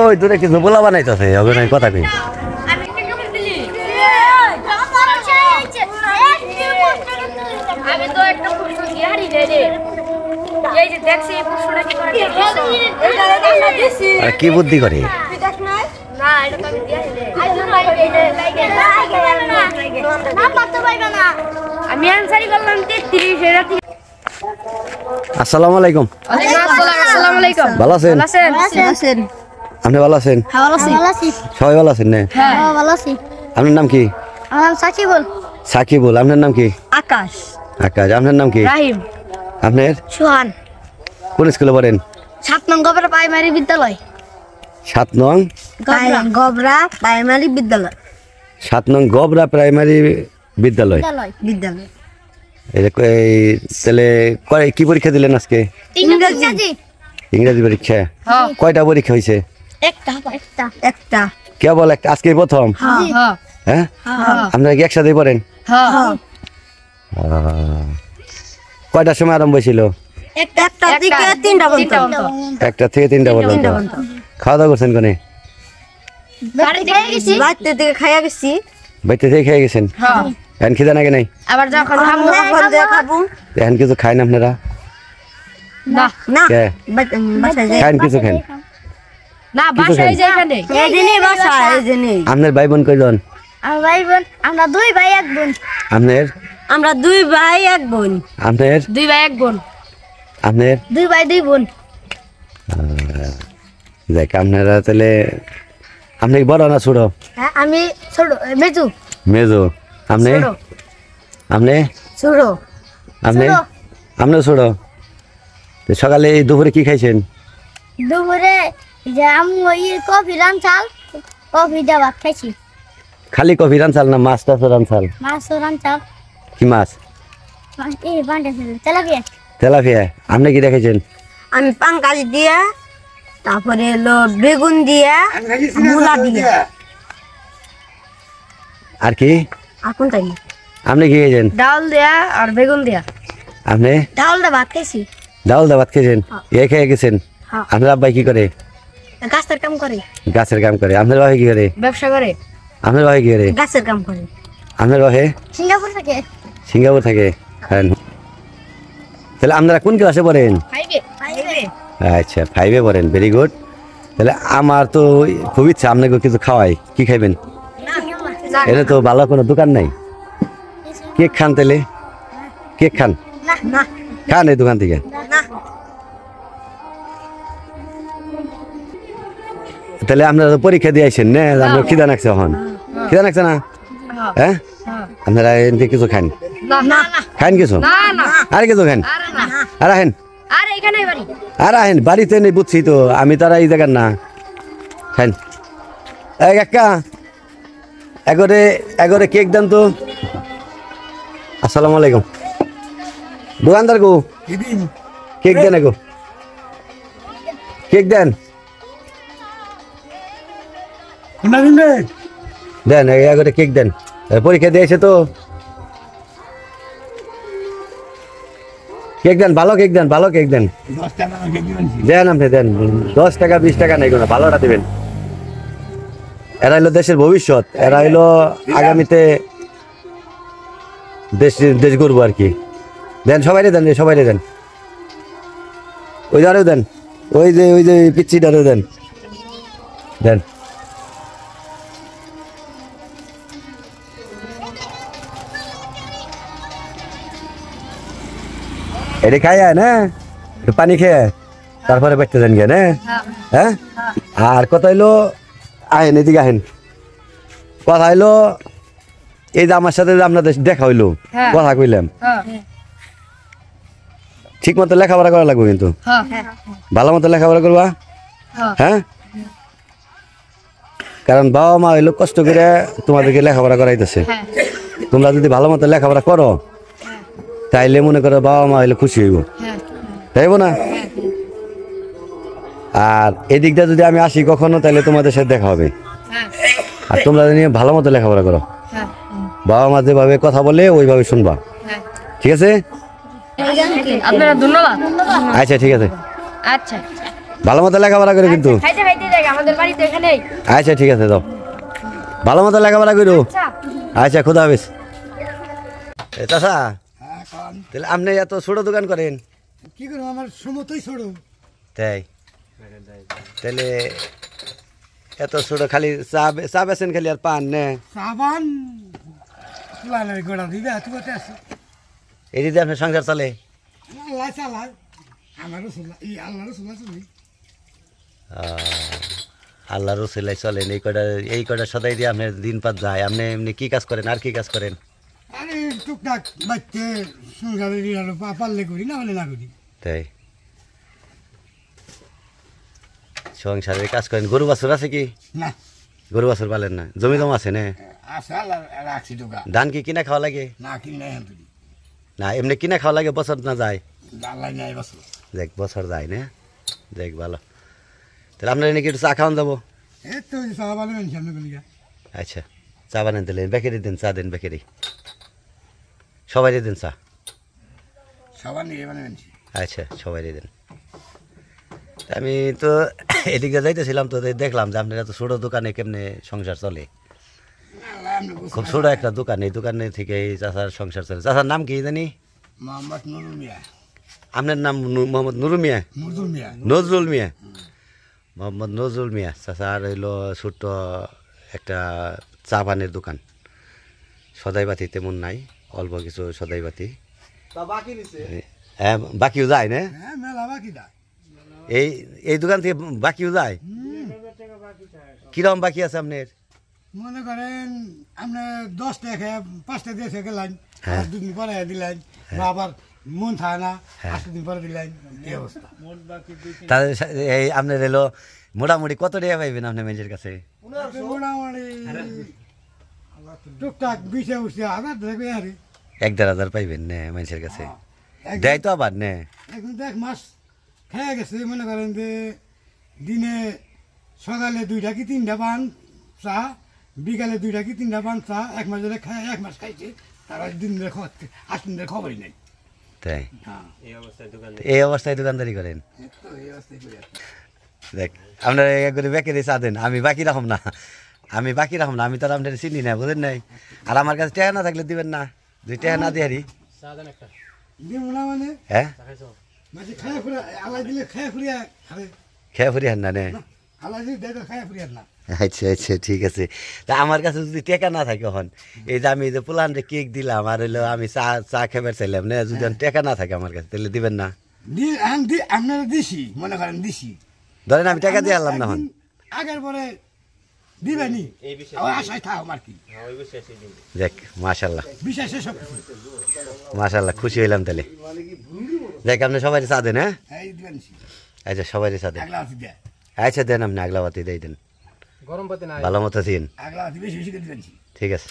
ওই দূরে কিছু বলা বানাইতেছে হবে না কথা কই আমি তো একটা প্রশ্ন দিয়ারি রে এই যে দেখছি এই প্রশ্নটা কি করে আর কি বুদ্ধি করে না এটা তো আমি দিয়ারি রে আমি আনসারই করলাম 33 এর আসসালামু আলাইকুম আসসালামু আলাইকুম ভালো আছেন আছেন আপনি ভালো আছেন হ্যাঁ ভালো আছি সবাই ভালো আছেন না হ্যাঁ ভালো আছি আপনার নাম কি আমার নাম সাকিবুল সাকিবুল আপনার নাম কি আকাশ আকাশ আপনার নাম কি রাহিম আপনার সুহান কোন স্কুলে পড়েন 7 নং গবরা প্রাইমারি বিদ্যালয় 7 নং গবরা প্রাইমারি বিদ্যালয় 7 নং গবরা প্রাইমারি বিদ্যালয় বিদ্যালয় এই তাহলে কি পরীক্ষা দিলেন আজকে ইংরেজি ইংরেজি পরীক্ষা কয়টা পরীক্ষা হয়েছে একটা কেবল একটা আজকে প্রথম হ্যাঁ আপনারা কি একসাথে পড়েন কয়টার সময় আরম্ভ হয়েছিল একটা থেকে 3টা পর্যন্ত 1টা থেকে 3টা পর্যন্ত খাওয়া দাওয়া করছেন কোনে বাড়িতে থেকে খাইয়া গেছি বাইতে থেকে খেয়ে গেছেন এখন খিদে নাকি নাই আবার যখন খাবো খাবো এখন কিছু খাই না আপনারা না না কে বাসায় যাই খান কিছু খান না বাসায় যাই এখানে এই দিনই বাসা এই দিনই আপনার ভাই বোন কয়জন আমার ভাই বোন আমরা 2 ভাই 1 বোন আপনার আমরা 2 ভাই 1 বোন আপনার 2 ভাই 1 বোন আপনার 2 ভাই 2 বোন দেখ আপনারা তাহলে আপনি কি বড় না ছোট হ্যাঁ আমি ছোট মেজু মেজো আপনি আপনি ছোট আপনি আপনিও ছোট তো সকালে এই দুপুরে কি খাইছেন দুপুরে যে আমি কফি রান্তাল কফি দিয়ে ভাত খাইছি খালি কফি রানছাল না মাছ টাছ রানছাল মাছ রান্তাল কি মাছ এই বান্ডে তেলাপিয়া তেলাপিয়া আপনি কি দেখেছেন আমি পাঙ্কাশ দিয়া তারপরে হলো বেগুন দিয়া মূলা দিয়া আর কি আর কোনটা আপনি কি খেয়েছেন ডাল দেয়া আর বেগুন দেয়া আপনি ডালটা ভাত খাইছি ডাউল দাবাত খেয়েছেন এ খেয়ে গেছেন হ্যাঁ। আপনার আব্বাই কি করে গাছের কাম করে গাছের কাম করে আপনার বাহে কি করে ব্যবসা করে আপনার বাহে কি করে গাছের কাম করে আপনার বাহে সিঙ্গাপুর থেকে সিঙ্গাপুর থাকে হ্যাঁ তাহলে আপনারা কোন ক্লাসে পড়েন খাইবে আচ্ছা 5-এ পড়েন ভেরি গুড তাহলে আমার তো খুব ইচ্ছা আপনাকে কিছু খাওয়াই কি খাইবেন এটা তো ভালো কোনো দোকান নাই কেক খান তাহলে কেক খান না না খান এই দোকান থেকে না তাহলে আপনারা তো পরীক্ষা দিয়ে আইছেন না আপনার খিদা নাকছে এখন খিদা নাকছে না হ্যাঁ আপনারা এমনি কিছু খান না না খান কিছু না না আর কিছু খান আরে না আর আহেন আর এখানেই বাড়ি আর আহেন বাড়িতে নেই বুঝছি তো আমি তারা এই জায়গার না খান এই কাকা এগরে কেক দেন তো আসসালামু আলাইকুম দোকানদার গো কেক দেন এগো কেক দেন দেন এগরে কেক দেন পরীক্ষা দিয়েছে তো কেক দেন ভালো কেক দেন ভালো কেক দেন দেন আপনি দেন 10 টাকা 20 টাকা নেই কোনো ভালোটা দিবেন এরা হইলো দেশের ভবিষ্যৎ এরা হইলো আগামীতে দেশ গড়বো আর কি দেন সবাই দেন সবাই দেন ওই দাঁড়েও দেন ওই যে পিচ্ছি দাঁড়েও দেন দেন এটা খাই না একটু পানি খেয়ে তারপরে বেঁচতে দেন গিয়ে না হ্যাঁ আর কথা হইলো আহেন এদিকে আহেন কথা হইলো এই যে আমার সাথে যে আপনাদের দেখা হইলো কথা কইলাম ঠিক মতো লেখাপড়া করা লাগবে কিন্তু ভালো মতো লেখাপড়া করবা হ্যাঁ কারণ বাবা মা হইলো কষ্ট করে তোমাদেরকে লেখাপড়া করাইতেছে তোমরা যদি ভালো মতো লেখাপড়া করো তাইলে মনে করো বাবা মা হইলে খুশি হইব তাইব না আর এদিকটা যদি আমি আসি কখনো তাহলে তোমাদের সাথে দেখা হবে আর তোমরা নিয়ে ভালো মতো লেখাপড়া করো বাবা মা যেভাবে কথা বলে ওইভাবে শুনবা ঠিক আছে আপনারা ধন্যবাদ আচ্ছা ঠিক আছে আচ্ছা ভালো মতো লেখাপড়া করে কিন্তু খাইতে খাইতে জায়গা আমাদের বাড়িতে এখানেই। আচ্ছা ঠিক আছে, যাও ভালো মতো লেখাপড়া করো। আচ্ছা আচ্ছা, খুদা হাফেজ। চাচা, তাহলে আপনি এত ছোট দোকান করেন? কি করবো, আমার সমতই ছোট। তাই? তাহলে এত ছোট খালি চা বেছেন খালি আর পান নে? সাবান লালের গোড়া দিবে হাতে বসে আছে। এই দিদি আপনার সংসার চলে? আল্লাহ চালায়, আমারও চলা, আল্লাহরও চলা চলি। আল্লাহ রসুলাই চলেন, এই কটা সদাই দিয়ে আপনার দিন পাত যায়। আপনি এমনি কি কাজ করেন, আর কি কাজ করেন? আরে টুকটাক বাচ্চা সংসারে বিড়ালো পারলে করি, না হলে না করি। তাই সংসারের কাজ করেন। গরু বাছুর আছে কি? না, গরু বাছুর পালেন না? জমি জমা আছে না? আছে, আল্লাহ রাখছি টোকা। ধান কি কিনা খাওয়া লাগে? না কিনে হ্যাঁ তুই, না এমনি কিনা খাওয়া লাগে, বছর না যায়? আল্লাহ নেয় বছর। দেখ বছর যায় না, দেখ ভালো। তাহলে আপনার নাকি একটু চা খাওয়ান যাবো? এই তো সাবান সামনে গলিয়া। আচ্ছা, চা বানান দিলেন, বেকারি দেন, চা দেন বেকারি, সবাই দেন চা। সাবান নিয়ে মানে আনছি। আচ্ছা, সবাই দেন। আমি তো এদিকে যাইতেছিলাম, তো দেখলাম যে আপনার এত ছোটো দোকানে কেমনে সংসার চলে। খুব ছোটো একটা দোকান, এই দোকানে থেকে এই চাচার সংসার চলে। চাচার নাম কি জানি? মোহাম্মদ নুরুল মিয়া। আপনার নাম মোহাম্মদ নুরুল মিয়া? নজরুল মিয়া। নজরুল মিয়া, মোহাম্মদ নজরুল মিয়া। চাচার হইল ছোট্ট একটা চা পানের দোকান, সদাইবাতি তেমন নাই, অল্প কিছু সদাইবাতি। হ্যাঁ, বাকিও যায় না? হ্যাঁ, মেলা বাকি দা। এই দোকান থেকে বাকিও যায়? কিরকম বাকি আছে আপনার? মনে করেন আপনার 10 টাকা 5 টাকা দিয়ে গেলেন, হ্যাঁ। 2 দিন পরে দিলেন, বা আবার মন থাকে না, 8 দিন পরে দিলেন, এই অবস্থা। তাহলে এই আপনার এলো মোটামুটি কত টাকা পাইবেন আপনি মেজের কাছে? মোটামুটি টুকটাক 20-25 দেখবে আরে 1-1.5 পাইবেন না মানুষের কাছে? এক- দেয় তো আবার না? এখন তো 1 মাস খেয়ে গেছে। মনে করেন যে দিনে সকালে 2টা কি 3টা পান চা, বিকালে 2টা কি 3টা পান চা। 1 মাস ধরে খায়, 1 মাস খাইছে, তারা দিন ধরে খাওয়াচ্ছে, 8 দিন ধরে খবরই নেই। তাই? হ্যাঁ, এই অবস্থায় দোকানদারি করেন? তো এই অবস্থায় করে আছে। দেখ, আপনারা একবারে বেকারি চা দেন, আমি বাকি রাখুন না, আমি বাকি রাখুন না, আমি তো আর আপনার চিনি না, বুঝেন নাই? আর আমার কাছে টাকা না থাকলে দিবেন না? 2 টাকা না দিয়ে হারি? দিব না মানে হ্যাঁ, মাঝে খায় ফুরা, আলাই দিলে খায় ফুরিয়া খাবে খেয়ে ফুরি হান না নে? না, আলাই দিলে দেয় খায় ফুরিয়া না। আচ্ছা আচ্ছা, ঠিক আছে। তা আমার কাছে যদি টাকা না থাকে হন, এই যে আমি যে পোলানটা কেক দিলাম আর হইলো আমি চা খেবার চাইলাম না, যদি টাকা না থাকে আমার কাছে, তাহলে দিবেন না? আপনারা দিছি, মনে করেন দিছি, ধরেন আমি টাকা দিয়ে আনলাম না হন, আগের পরে দিবেনি, ওই আশায় থাও আর কি। দেখ মাশাল্লাহ বিশ্বাসে সব কিছু। মাশাল্লাহ, খুশি হইলাম তাহলে। দেখ আপনি সবাই চা দেন? হ্যাঁ, এই দিবেন আচ্ছা সবাই চা দেন। আগলা হাতি দেয়, আচ্ছা দেন, আপনি আগলাবাতি দিয়ে দেন, গরম পাতি না ভালো মতো দিন। আগলা হাতি বেশি বেশি করে দিবেন। ঠিক আছে,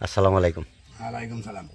আসসালামু আলাইকুম। আলাইকুম সালাম।